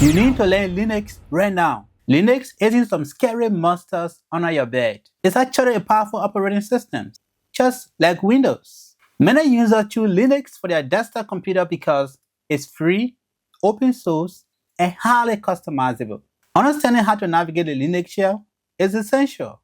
You need to learn Linux right now. Linux isn't some scary monsters under your bed. It's actually a powerful operating system, just like Windows. Many users choose Linux for their desktop computer because it's free, open source, and highly customizable. Understanding how to navigate the Linux shell is essential,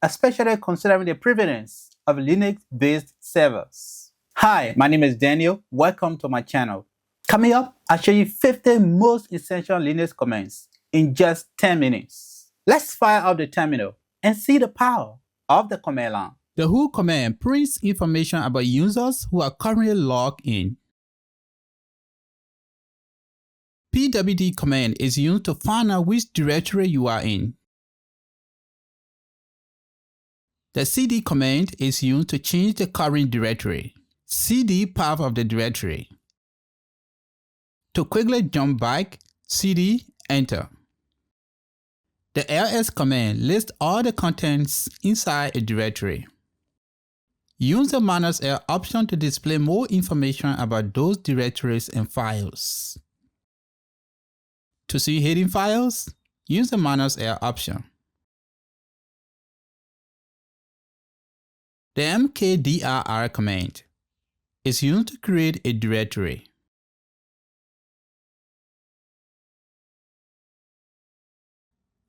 especially considering the prevalence of Linux-based servers. Hi, my name is Daniel. Welcome to my channel. Coming up, I'll show you 50 most essential Linux commands in just 10 minutes. Let's fire up the terminal and see the power of the command line. The who command prints information about users who are currently logged in. pwd command is used to find out which directory you are in. The cd command is used to change the current directory. cd path of the directory. To quickly jump back, cd enter. The ls command lists all the contents inside a directory. Use the -L option to display more information about those directories and files. To see hidden files, use the -L option. The mkdir command is used to create a directory.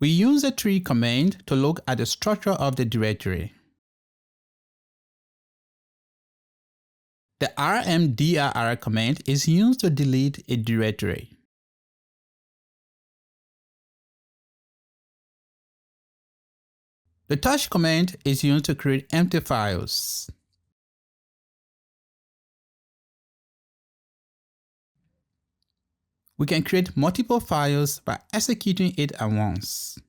We use the tree command to look at the structure of the directory. The rmdir command is used to delete a directory. The touch command is used to create empty files. We can create multiple files by executing it at once.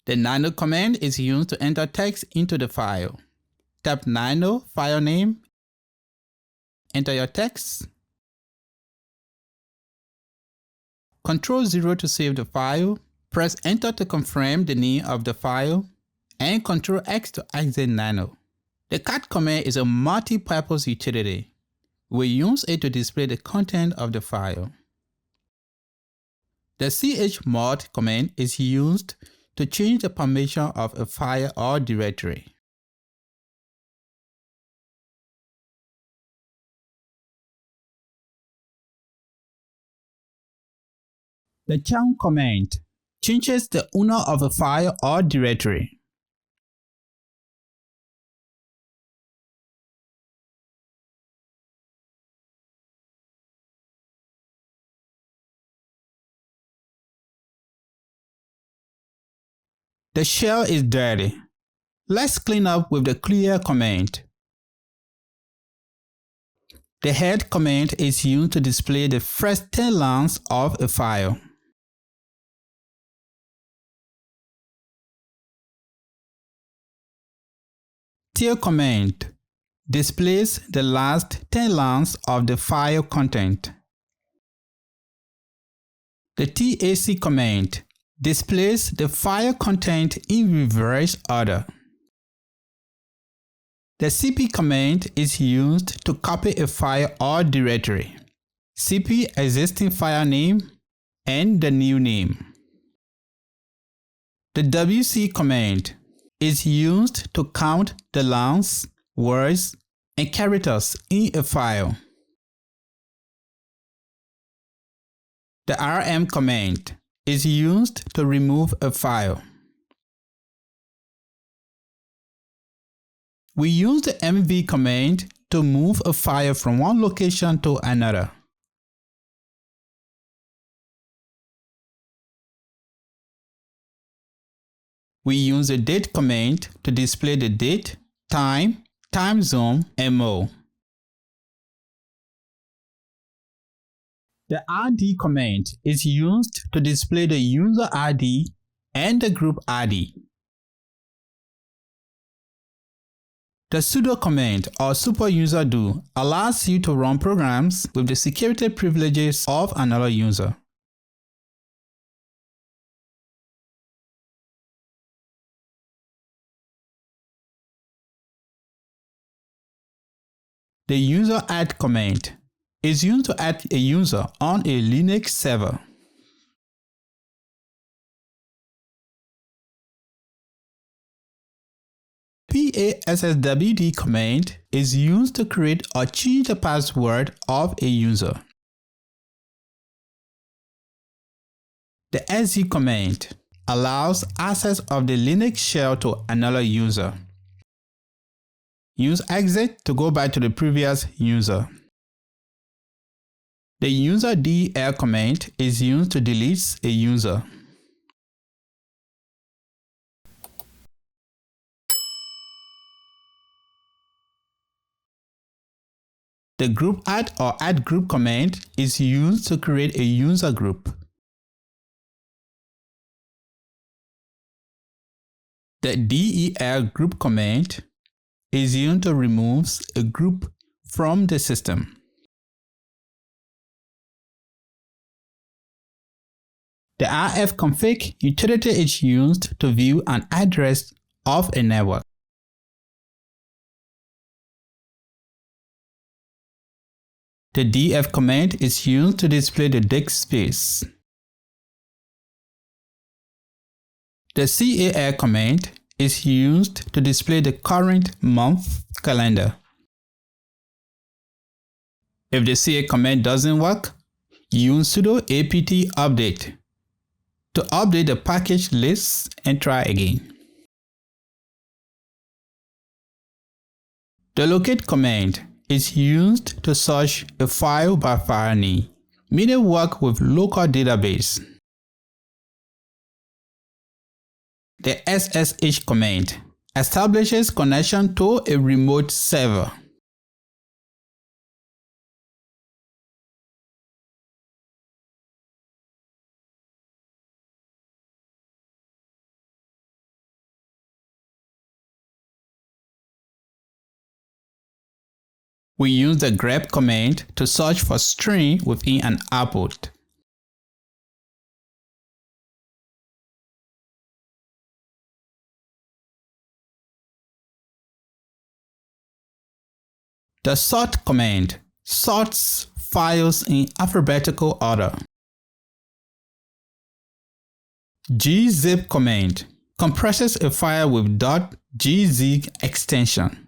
The nano command is used to enter text into the file. Type nano file name, enter your text, Ctrl-0 to save the file, press enter to confirm the name of the file, and Ctrl-X to exit nano. The cat command is a multi-purpose utility. We use it to display the content of the file. The chmod command is used to change the permission of a file or directory. The chown command changes the owner of a file or directory. The shell is dirty. Let's clean up with the clear command. The head command is used to display the first 10 lines of a file. Tail command displays the last 10 lines of the file content. The tac command displays the file content in reverse order. The cp command is used to copy a file or directory. Cp existing file name and the new name. The wc command is used to count the lines, words, and characters in a file. The rm command is used to remove a file. We use the mv command to move a file from one location to another. We use the date command to display the date, time, time zone, and more. The id command is used to display the user ID and the group ID. The sudo command or superuserdo allows you to run programs with the security privileges of another user. The user add command is used to add a user on a Linux server. PASSWD command is used to create or change the password of a user. The exit command allows access of the Linux shell to another user. Use exit to go back to the previous user. The user del command is used to delete a user. The group add or add group command is used to create a user group. The del group command is used to remove a group from the system. The rfconfig utility is used to view an address of a network. The df command is used to display the disk space. The cal command is used to display the current month calendar. If the cal command doesn't work, use sudo apt update to update the package list and try again. The locate command is used to search a file by file name, meaning work with local database. The SSH command establishes connection to a remote server. We use the grep command to search for string within an output. The sort command sorts files in alphabetical order. gzip command compresses a file with .gzip extension.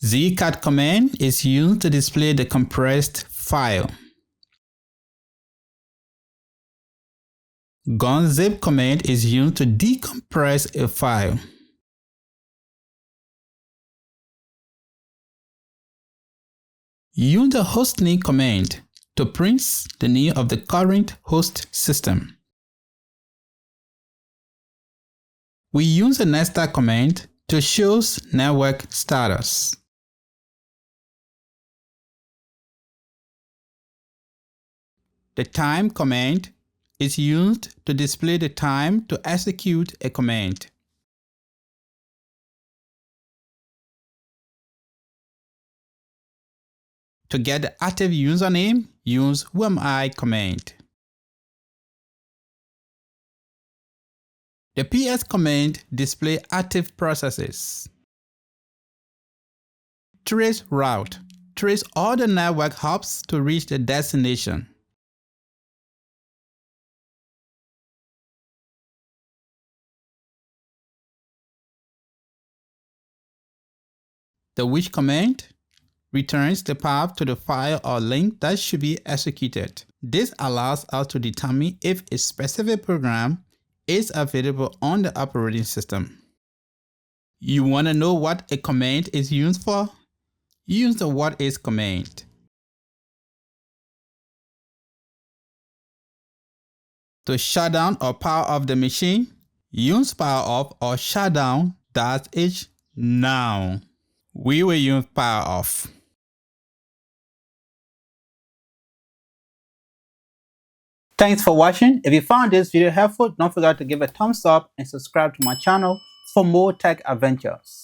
zcat command is used to display the compressed file. gunzip command is used to decompress a file. Use the hostname command to print the name of the current host system. We use the netstat command to show network status. The time command is used to display the time to execute a command. To get the active username, use whoami command. The ps command displays active processes. Trace route trace all the network hops to reach the destination. The which command returns the path to the file or link that should be executed. This allows us to determine if a specific program is available on the operating system. You want to know what a command is used for? Use the what is command. To shut down or power off the machine, use power off or shut down -h now. We will use power off. Thanks for watching. If you found this video helpful, don't forget to give a thumbs up and subscribe to my channel for more tech adventures.